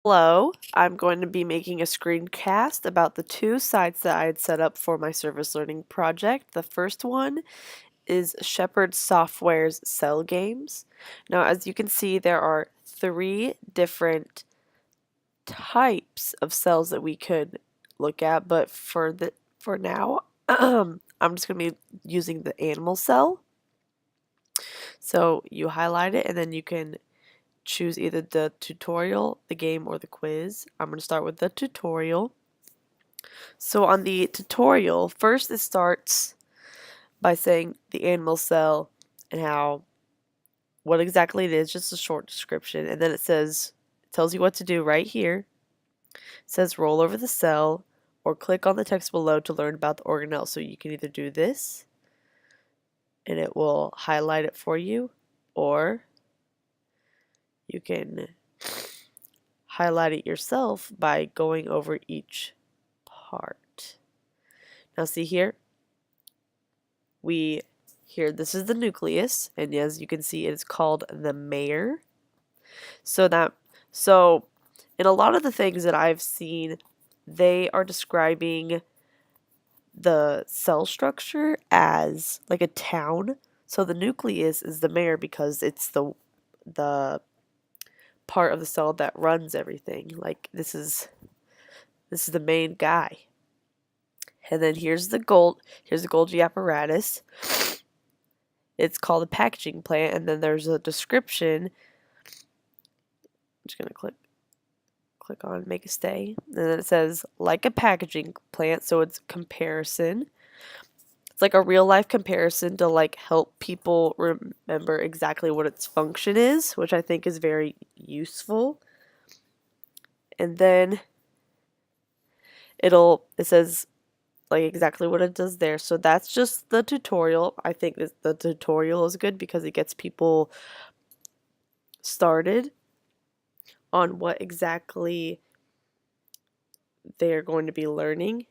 Hello, I'm going to be making a screencast about the two sites that I had set up for my service learning project. The first one is Shepherd Software's Cell Games. Now, as you can see, there are 3 different types of cells that we could look at, but for now, I'm just going to be using the animal cell. So you highlight it and then you can choose either the tutorial, the game, or the quiz. I'm going to start with the tutorial. So on the tutorial, first it starts by saying the animal cell and what exactly it is, just a short description. And then it tells you what to do right here. It says roll over the cell or click on the text below to learn about the organelle. So you can either do this and it will highlight it for you, or you can highlight it yourself by going over each part. Now see here, this is the nucleus, and as you can see, it is called the mayor. So in a lot of the things that I've seen, they are describing the cell structure as like a town. So the nucleus is the mayor because it's the part of the cell that runs everything. Like this is the main guy. And then here's the Golgi apparatus. It's called a packaging plant, and then there's a description. I'm just gonna click on make a stay, and then it says like a packaging plant, so it's comparison. It's like a real life comparison to like help people remember exactly what its function is, which I think is very useful. And then it says like exactly what it does there. So that's just the tutorial. I think the tutorial is good because it gets people started on what exactly they're going to be learning.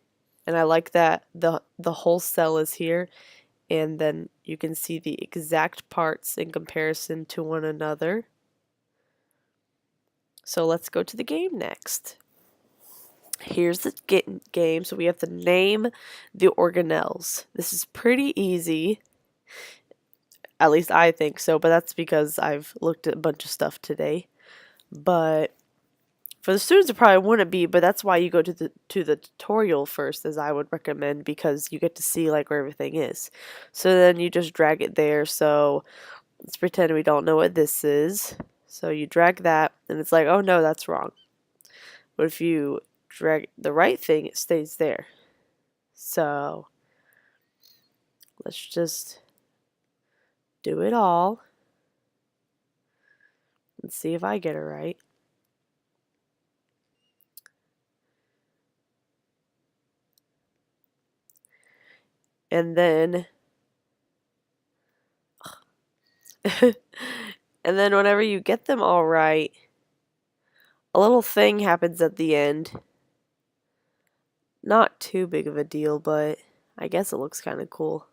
And I like that the whole cell is here, and then you can see the exact parts in comparison to one another. So let's go to the game next. Here's the game. So we have to name the organelles. This is pretty easy. At least I think so, but that's because I've looked at a bunch of stuff today. But for the students it probably wouldn't be, but that's why you go to the tutorial first, as I would recommend, because you get to see like where everything is. So then you just drag it there. So let's pretend we don't know what this is. So you drag that and it's like, oh no, that's wrong. But if you drag the right thing, it stays there. So let's just do it all and see if I get it right. And then and then whenever you get them all right, a little thing happens at the end. Not too big of a deal, but I guess it looks kind of cool.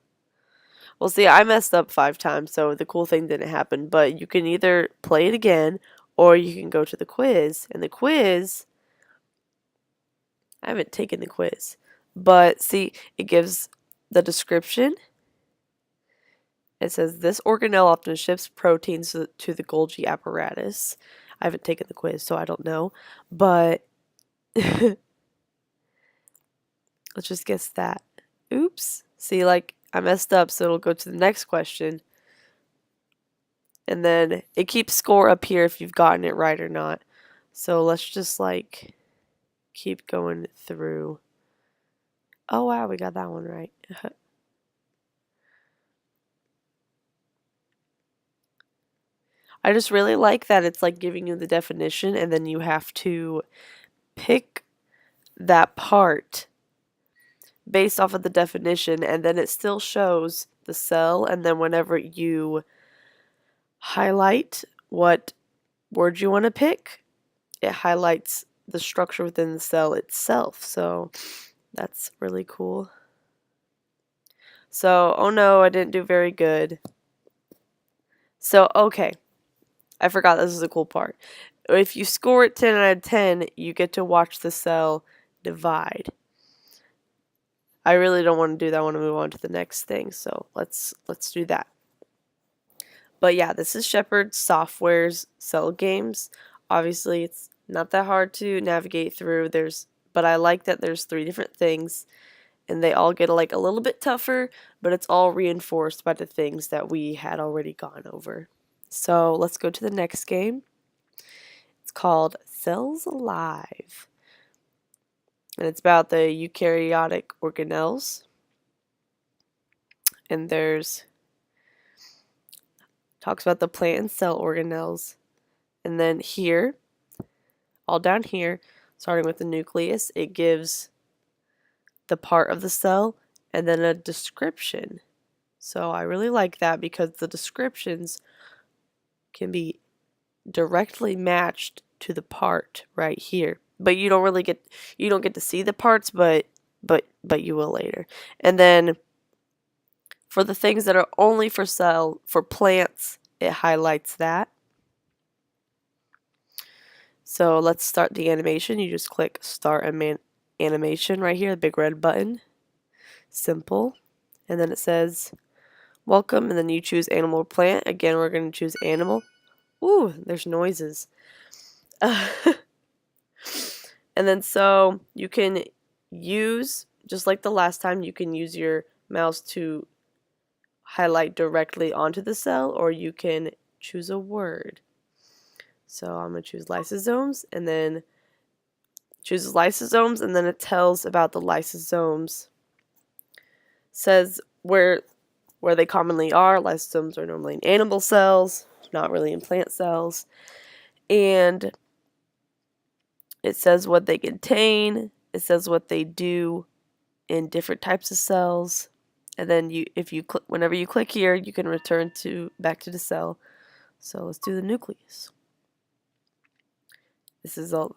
Well, see, I messed up 5 times, so the cool thing didn't happen. But you can either play it again, or you can go to the quiz. And the quiz, I haven't taken the quiz. But see, it gives the description. It says, this organelle often shifts proteins to the Golgi apparatus. I haven't taken the quiz, so I don't know. But let's just guess that. Oops. See, like, I messed up, so it'll go to the next question. And then it keeps score up here if you've gotten it right or not. So let's just, like, keep going through. Oh, wow, we got that one right. I just really like that it's, like, giving you the definition, and then you have to pick that part based off of the definition, and then it still shows the cell, and then whenever you highlight what word you want to pick, it highlights the structure within the cell itself. So that's really cool. So, oh no, I didn't do very good. So, okay, I forgot this is a cool part. if you score it 10 out of 10, you get to watch the cell divide. I really don't want to do that. I want to move on to the next thing. So let's do that. But yeah, this is Shepherd Software's cell games. Obviously, it's not that hard to navigate through. But I like that there's 3 different things, and they all get like a little bit tougher, but it's all reinforced by the things that we had already gone over. So let's go to the next game. It's called Cells Alive, and it's about the eukaryotic organelles. And talks about the plant and cell organelles. And then here, all down here, starting with the nucleus, it gives the part of the cell and then a description. So I really like that because the descriptions can be directly matched to the part right here. But you don't get to see the parts, but you will later. And then for the things that are only for plants, it highlights that. So let's start the animation. You just click start animation right here, the big red button. Simple. And then it says welcome, and then you choose animal or plant. Again, we're going to choose animal. Ooh, there's noises. And then so you can use, just like the last time, you can use your mouse to highlight directly onto the cell, or you can choose a word. So I'm going to choose lysosomes, and then chooses lysosomes, and then it tells about the lysosomes. Says where they commonly are. Lysosomes are normally in animal cells, not really in plant cells. And it says what they contain. It says what they do in different types of cells. And then whenever you click here, you can return back to the cell. So let's do the nucleus. This is a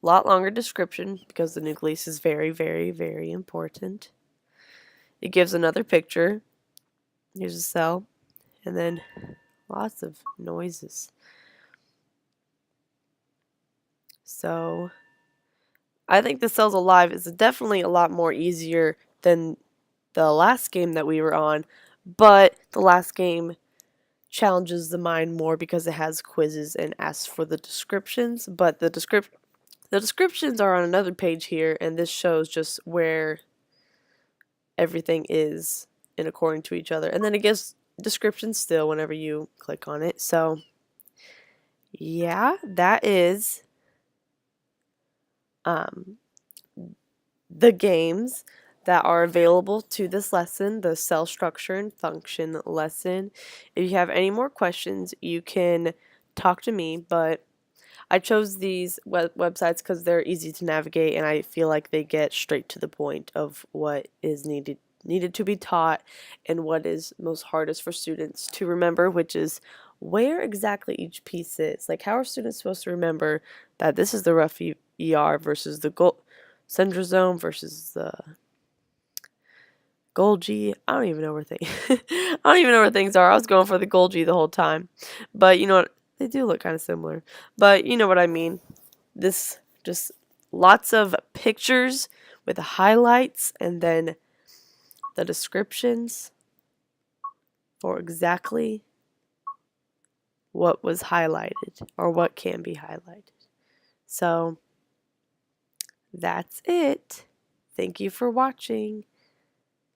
lot longer description because the nucleus is very, very, very important. It gives another picture. Here's a cell, and then lots of noises. So I think the Cells Alive is definitely a lot more easier than the last game that we were on, but the last game challenges the mind more because it has quizzes and asks for the descriptions, but the descriptions are on another page here, and this shows just where everything is in according to each other, and then it gives descriptions still whenever you click on it. So yeah, that is the games that are available to this lesson, the cell structure and function lesson. If you have any more questions, you can talk to me, but I chose these websites because they're easy to navigate, and I feel like they get straight to the point of what is needed to be taught and what is most hardest for students to remember, which is where exactly each piece is. Like, how are students supposed to remember that this is the rough ER versus the centrosome versus the Golgi? I don't even know where things I don't even know where things are. I was going for the Golgi the whole time. But you know what? They do look kind of similar. But you know what I mean. This just lots of pictures with the highlights and then the descriptions for exactly what was highlighted or what can be highlighted. So that's it. Thank you for watching.